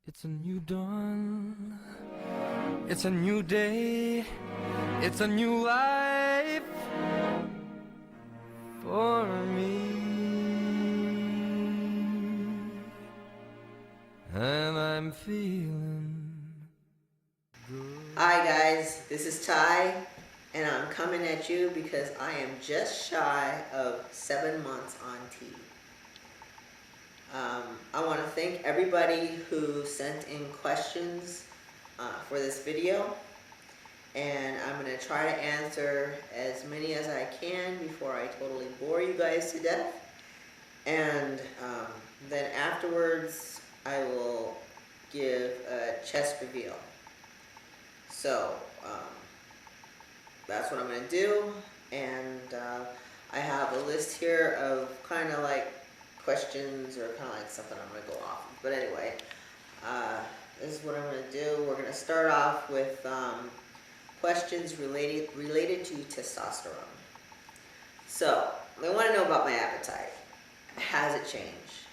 It's a new dawn, it's a new day, it's a new life for me. And I'm feeling good. Hi guys, this is Ty, and I'm coming at you because I am just shy of 7 months on T. I want to thank everybody who sent in questions for this video, and I'm going to try to answer as many as I can before I totally bore you guys to death. And then afterwards, I will give a chest reveal. So, that's what I'm going to do, and I have a list here of kind of like questions or kind of like something I'm going to go off of. But anyway, this is what I'm going to do. We're going to start off with questions related to testosterone. So, they want to know about my appetite. Has it changed?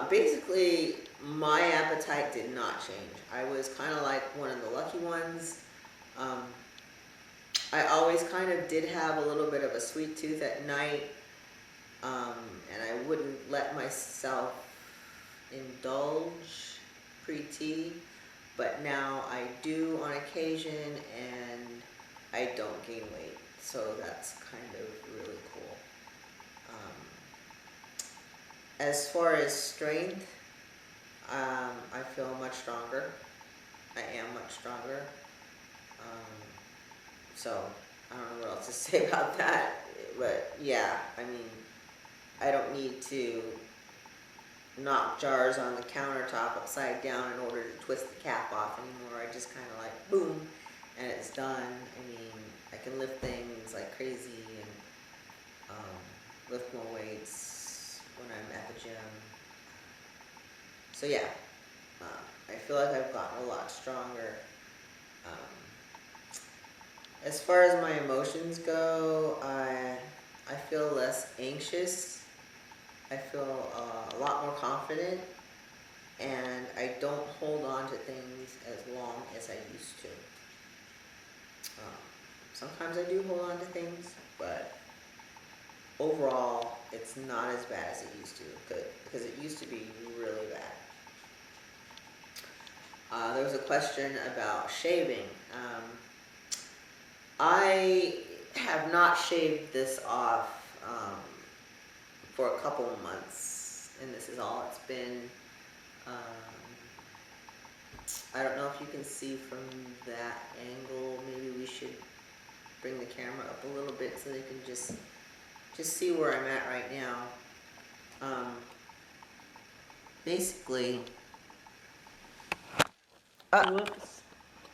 Basically, my appetite did not change. I was kind of like one of the lucky ones. I always kind of did have a little bit of a sweet tooth at night, and I wouldn't let myself indulge pre-T, but now I do on occasion, and I don't gain weight, so that's kind of really cool. As far as strength, I feel much stronger. I am much stronger. So, I don't know what else to say about that, but yeah, I mean, I don't need to knock jars on the countertop upside down in order to twist the cap off anymore. I just kind of like, boom, and it's done. I mean, I can lift things like crazy and lift more weights when I'm at the gym. So yeah, I feel like I've gotten a lot stronger. As far as my emotions go, I feel less anxious. I feel a lot more confident, and I don't hold on to things as long as I used to. Sometimes I do hold on to things, but overall, it's not as bad as it used to, because it used to be really bad. There was a question about shaving. I have not shaved this off for a couple of months, and this is all it's been. I don't know if you can see from that angle. Maybe we should bring the camera up a little bit so they can just see where I'm at right now. Basically, Whoops.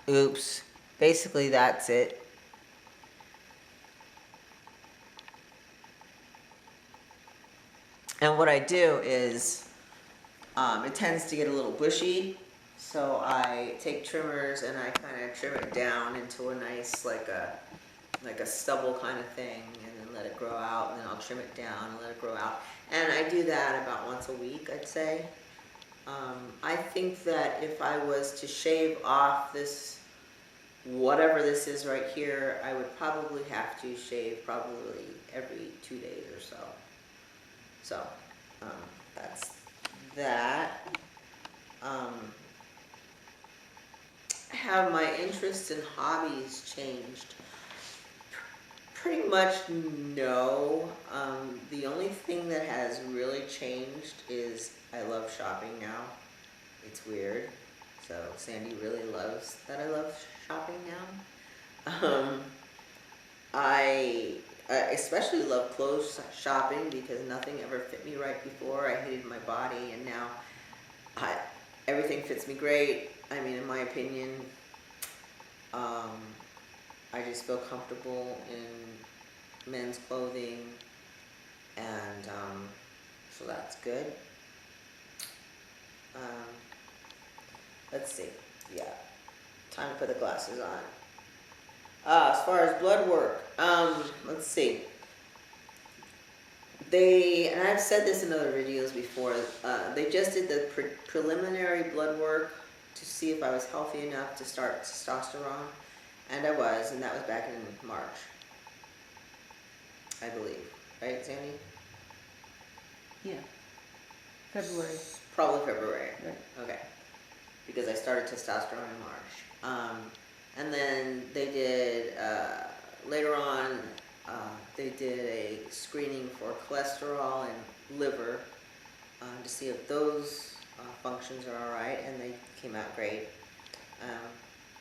oops. Basically, that's it. And what I do is, it tends to get a little bushy, so I take trimmers and I kind of trim it down into a nice, like a stubble kind of thing, and then let it grow out, and then I'll trim it down and let it grow out. And I do that about once a week, I'd say. I think that if I was to shave off this, whatever this is right here, I would probably have to shave probably every 2 days or so. So, that's that. Have my interests and hobbies changed? Pretty much no. The only thing that has really changed is I love shopping now. It's weird. So Sandy really loves that I love shopping now. I especially love clothes shopping because nothing ever fit me right before. I hated my body, and now everything fits me great. I mean, in my opinion, I just feel comfortable in men's clothing, and so that's good. Let's see. Yeah, time to put the glasses on. As far as blood work, let's see. and I've said this in other videos before, they just did the preliminary blood work to see if I was healthy enough to start testosterone, and I was, and that was back in March, I believe. Right, Sandy? Yeah. February. Probably February. Right. Okay. Because I started testosterone in March. And then they did, later on, they did a screening for cholesterol and liver to see if those functions are all right, and they came out great.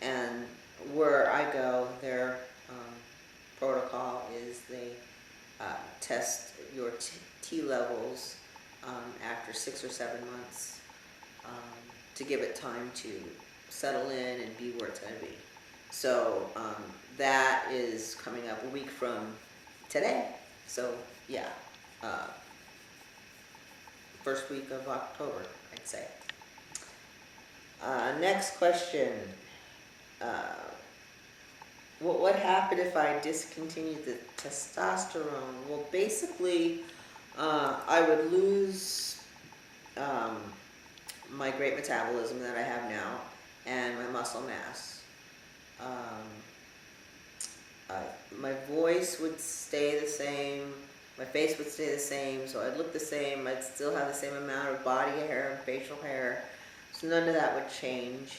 And where I go, their protocol is they test your T levels after 6 or 7 months to give it time to settle in and be where it's going to be. So that is coming up a week from today. So yeah, first week of October, I'd say. Next question. What happened if I discontinued the testosterone? Well, basically, I would lose my great metabolism that I have now and my muscle mass. My voice would stay the same, my face would stay the same, so I'd look the same, I'd still have the same amount of body hair and facial hair, so none of that would change.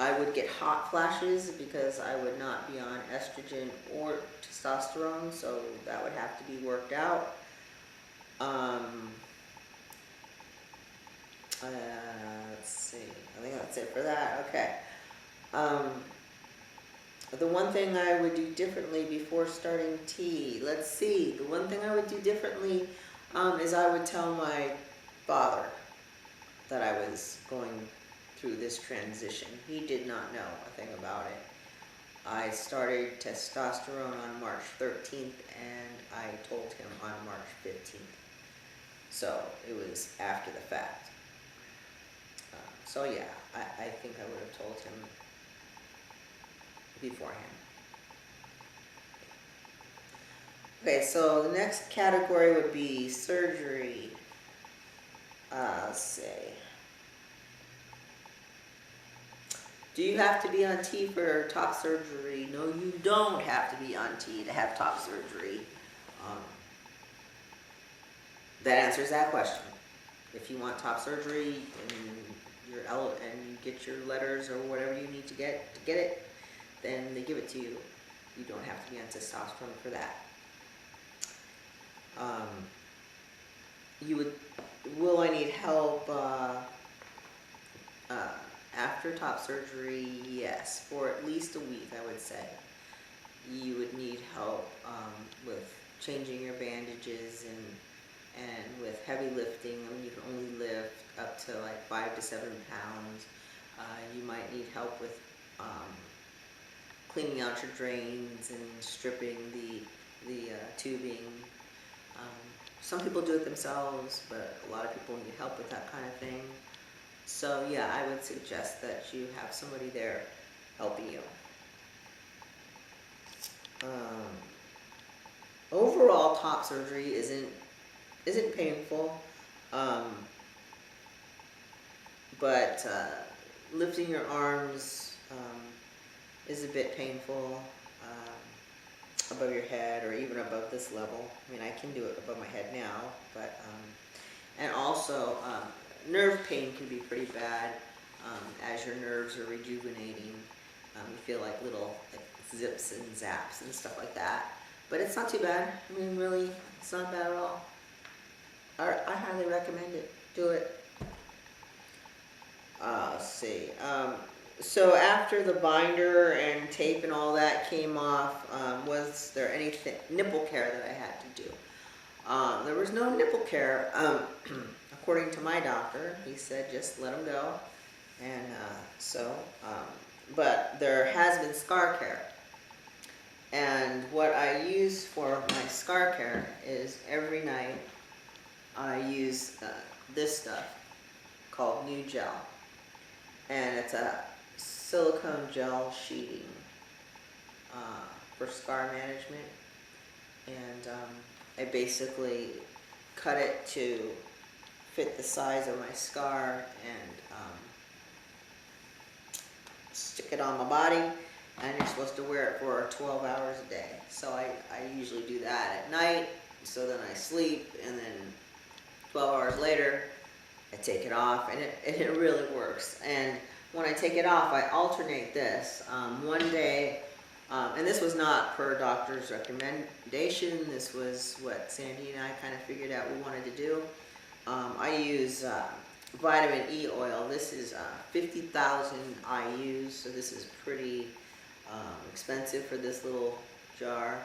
I would get hot flashes because I would not be on estrogen or testosterone, so that would have to be worked out. Let's see, I think that's it for that. Okay. The one thing I would do differently before starting tea, let's see, the one thing I would do differently is I would tell my father that I was going through this transition. He did not know a thing about it. I started testosterone on March 13th and I told him on March 15th. So it was after the fact. So yeah, I think I would have told him beforehand. Okay, so the next category would be surgery. Let's see. Do you have to be on T for top surgery? No, you don't have to be on T to have top surgery. That answers that question. If you want top surgery and you get your letters or whatever you need to get it, then they give it to you. You don't have to be on testosterone for that. Will I need help after top surgery? Yes, for at least a week, I would say. You would need help with changing your bandages and with heavy lifting. I mean, you can only lift up to like 5 to 7 pounds. You might need help with cleaning out your drains and stripping the tubing. Some people do it themselves, but a lot of people need help with that kind of thing. So yeah, I would suggest that you have somebody there helping you. Overall, top surgery isn't painful, but lifting your arms is a bit painful above your head or even above this level. I mean, I can do it above my head now, but and also nerve pain can be pretty bad as your nerves are rejuvenating. You feel like little zips and zaps and stuff like that, but it's not too bad. I mean, really, it's not bad at all. I highly recommend it. Do it. Let's see. So after the binder and tape and all that came off, was there any nipple care that I had to do? There was no nipple care. According to my doctor, he said just let them go. And but there has been scar care. And what I use for my scar care is every night I use this stuff called New Gel. And it's a silicone gel sheeting for scar management. and I basically cut it to fit the size of my scar and stick it on my body, and you're supposed to wear it for 12 hours a day. So I usually do that at night, so then I sleep, and then 12 hours later I take it off, and it really works. And when I take it off, I alternate this. One day, and this was not per doctor's recommendation, this was what Sandy and I kind of figured out we wanted to do. I use vitamin E oil. This is 50,000 IUs, so this is pretty expensive for this little jar.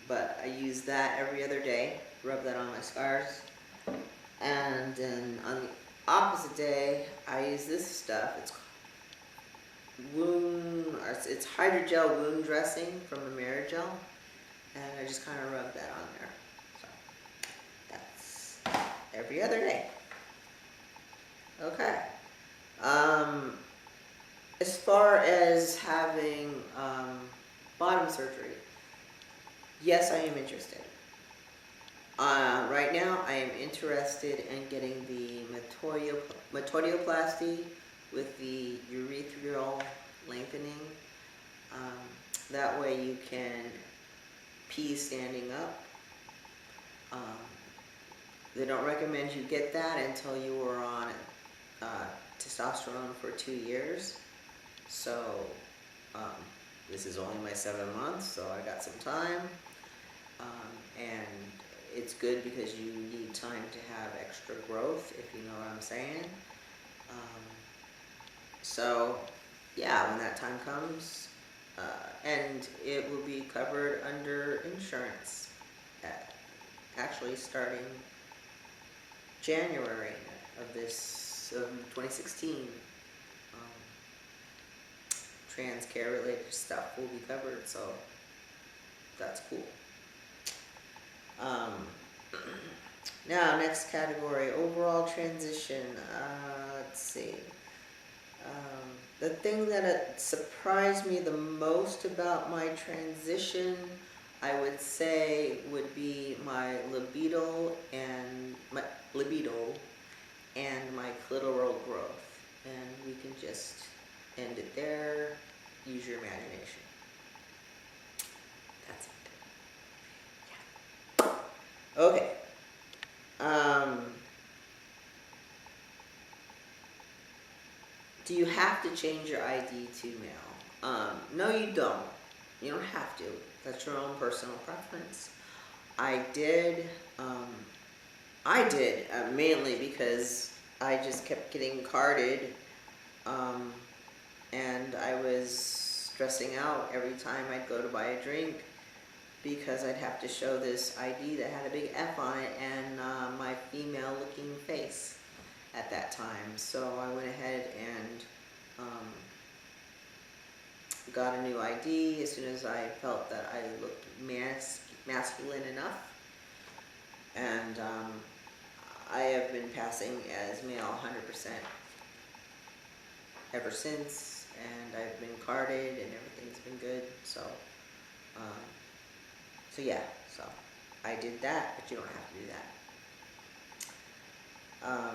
But I use that every other day, rub that on my scars. And then on the opposite day, I use this stuff. It's hydrogel wound dressing from Amerigel, and I just kind of rub that on there. So that's every other day. Okay. As far as having bottom surgery, yes, I am interested. Right now, I am interested in getting the metoidioplasty with the urethral lengthening. That way you can pee standing up. They don't recommend you get that until you are on testosterone for 2 years. So this is only my 7 months, so I got some time. And it's good because you need time to have extra growth, if you know what I'm saying. So yeah, when that time comes, and it will be covered under insurance, actually starting January of 2016. Trans care related stuff will be covered, so that's cool. Now, next category, overall transition. Let's see. The thing that surprised me the most about my transition, I would say, would be my libido and my clitoral growth. And we can just end it there. Use your imagination. That's it. Yeah. Okay. Do you have to change your ID to male? No, you don't. You don't have to. That's your own personal preference. I did mainly because I just kept getting carded, and I was stressing out every time I'd go to buy a drink, because I'd have to show this ID that had a big F on it and my female looking face at that time. So I went ahead and got a new ID as soon as I felt that I looked masculine enough. And I have been passing as male 100% ever since, and I've been carded and everything's been good. So yeah, so I did that, but you don't have to do that.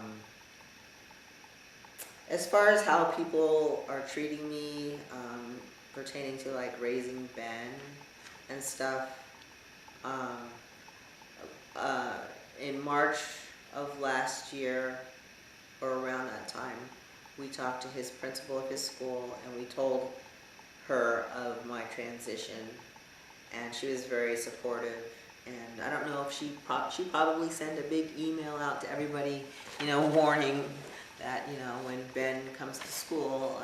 As far as how people are treating me, pertaining to like raising Ben and stuff, in March of last year, or around that time, we talked to his principal of his school, and we told her of my transition, and she was very supportive. And I don't know if she probably sent a big email out to everybody, warning that, when Ben comes to school,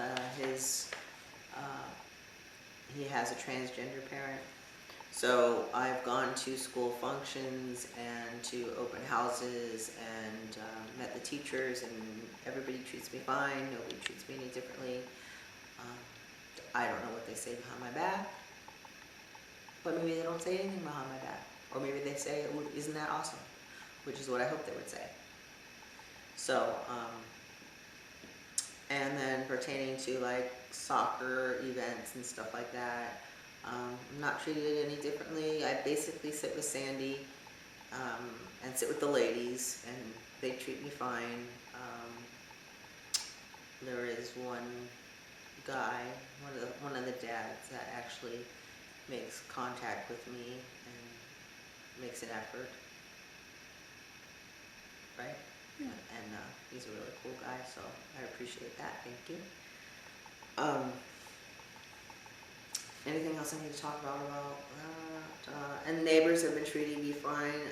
he has a transgender parent. So I've gone to school functions and to open houses and met the teachers, and everybody treats me fine. Nobody treats me any differently. I don't know what they say behind my back, but maybe they don't say anything behind my back. Or maybe they say, isn't that awesome? Which is what I hope they would say. So, and then pertaining to like soccer events and stuff like that, I'm not treated any differently. I basically sit with Sandy and sit with the ladies, and they treat me fine. There is one guy, one of the dads that actually makes contact with me and makes an effort. Right? Yeah. And he's a really cool guy, so I appreciate that. Thank you. Anything else I need to talk about that? And neighbors have been treating me fine.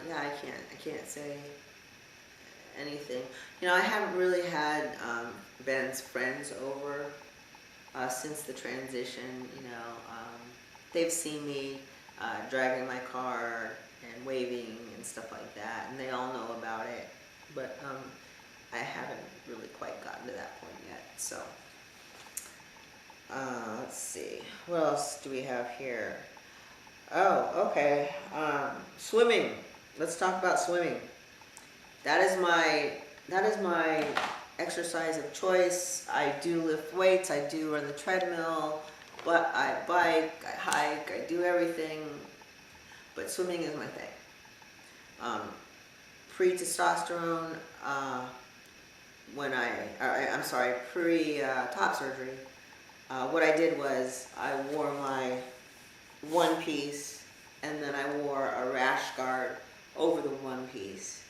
Yeah, I can't say anything. You know, I haven't really had Ben's friends over since the transition. You know, they've seen me driving my car and waving and stuff like that, and they all know about it. But I haven't really quite gotten to that point yet. So let's see, what else do we have here? Oh, okay. Swimming. Let's talk about swimming. That is my exercise of choice. I do lift weights. I do run the treadmill. But I bike. I hike. I do everything. But swimming is my thing. Pre-testosterone. Pre-top surgery. What I did was I wore my one piece, and then I wore a rash guard over the one piece,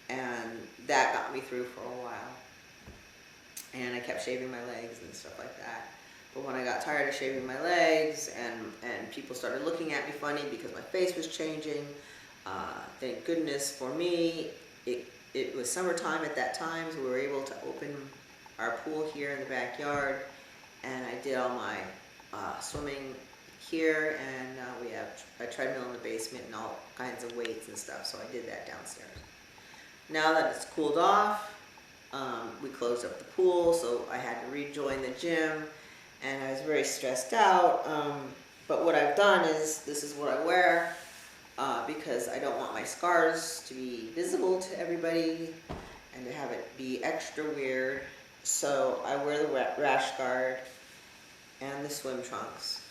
and that got me through for a while. And I kept shaving my legs and stuff like that. But when I got tired of shaving my legs, and people started looking at me funny because my face was changing, thank goodness for me, it was summertime at that time, so we were able to open our pool here in the backyard, and I did all my swimming here, and we have a treadmill in the basement and all kinds of weights and stuff, so I did that downstairs. Now that it's cooled off, we closed up the pool, so I had to rejoin the gym, and I was very stressed out. But what I've done is, this is what I wear, because I don't want my scars to be visible to everybody and to have it be extra weird. So I wear the rash guard and the swim trunks.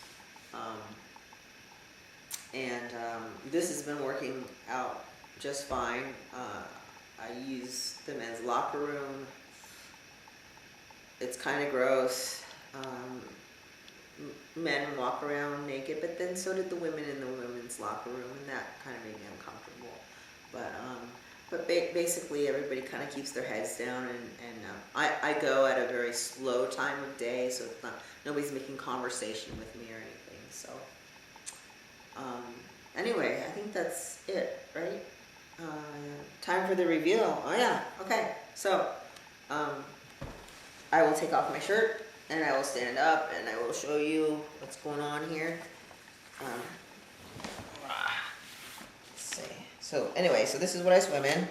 This has been working out just fine. I use them as locker room. It's kind of gross. Men walk around naked, but then so did the women in the women's locker room, and that kind of made me uncomfortable. But basically everybody kind of keeps their heads down, and I go at a very slow time of day, so it's nobody's making conversation with me or anything. So anyway, I think that's it, right? Time for the reveal. Oh yeah, okay. So I will take off my shirt, and I will stand up, and I will show you what's going on here. Let's see. So anyway, so this is what I swim in.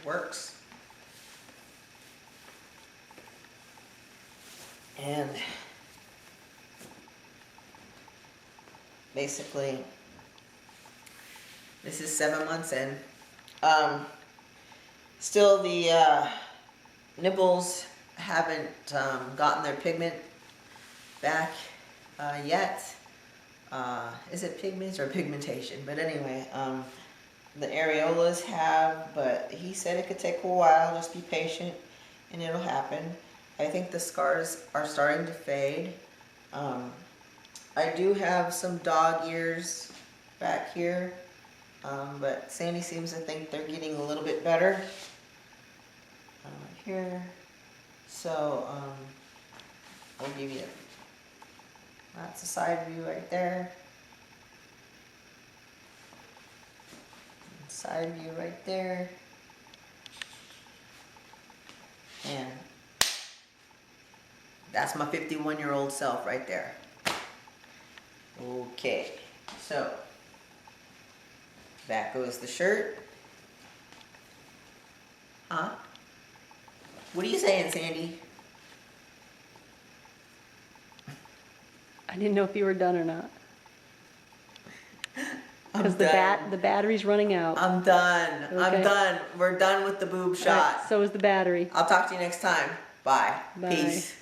Works. And basically, this is 7 months in. Still the nipples haven't gotten their pigment back yet. Is it pigments or pigmentation? But anyway, the areolas have, but he said it could take a while. Just be patient and it'll happen. I think the scars are starting to fade. I do have some dog ears back here, but Sandy seems to think they're getting a little bit better. Here. So, I'll give you, that's a side view right there. Side view right there. And that's my 51-year-old self right there. Okay, so back goes the shirt. Huh? What are you saying, Sandy? I didn't know if you were done or not. Because done. the battery's running out. I'm done. Okay. I'm done. We're done with the boob shot. All right, so is the battery. I'll talk to you next time. Bye. Bye. Peace.